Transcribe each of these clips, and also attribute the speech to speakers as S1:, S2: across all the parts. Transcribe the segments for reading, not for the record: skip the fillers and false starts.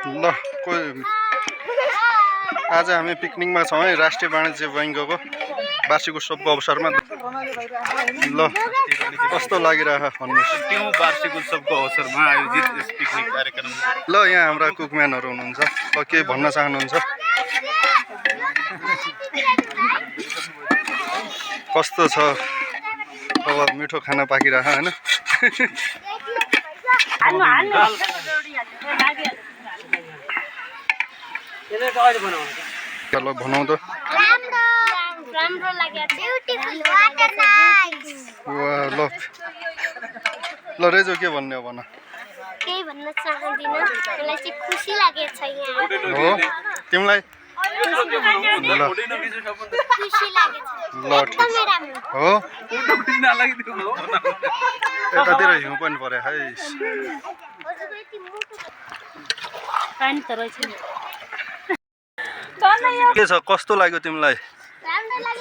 S1: ल कोही आज हामी पिकनिकमा छौँ है राष्ट्रिय वाणिज्य बैङ्कको वार्षिक उत्सवको अवसरमा। ल कस्तो लागिरहेको भन्नुहोस्।
S2: त्यो वार्षिक उत्सवको अवसरमा आयोजित यस पिकनिक कार्यक्रम।
S1: ल यहाँ हाम्रा कुकम्यानहरू हुनुहुन्छ। ल के भन्न चाहनुहुन्छ? कस्तो छ अब मिठो खाना पाकिरहेको होइन? चलो भनौँ त। ल रेजो के भन्ने हो भन।
S3: केही भन्न चाहदिन, मलाई चाहिँ खुसी लागेको छ यहाँ।
S1: हो तिमीलाई? ल
S3: खुसी लागेको
S1: ल
S3: एकदमै राम्रो
S1: हो। यतातिर हिउँ पनि पर्यो है। के छ कस्तो लाग्यो तिमीलाई?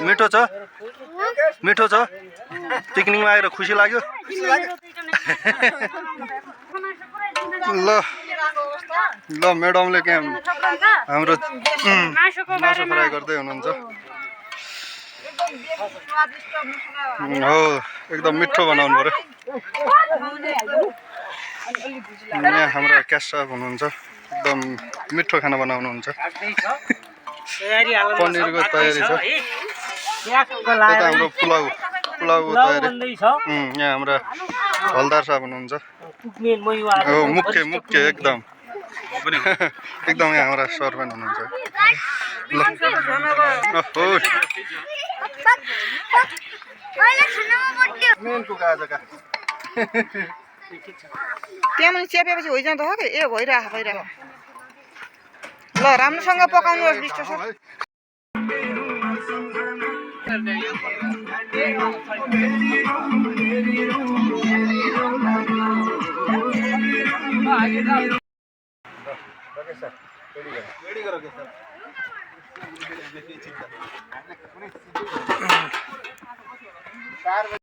S1: मिठो छ? मिठो छ? पिकनिकमा आएर खुसी लाग्यो? ल ल म्याडमले के हाम्रो मासु फ्राई गर्दै हुनुहुन्छ। हो एकदम मिठो बनाउनु पर्यो। यहाँ हाम्रो क्यास साहब हुनुहुन्छ, एकदम मिठो खाना बनाउनुहुन्छ। पनिरको तयारी छ। यता हाम्रो पुलाउको तयारी। यहाँ हाम्रा हलदार साहब हुनुहुन्छ। हो मुख्य एकदम एकदम यहाँ हाम्रा सरपञ्च हुनुहुन्छ। ल मेन कुक आजका
S4: त्यहाँ पनि चेपेपछि होइजाँदो हो कि ए भइरह। ल राम्रोसँग पकाउनुहोस् बिस्टो सर।
S1: रेडी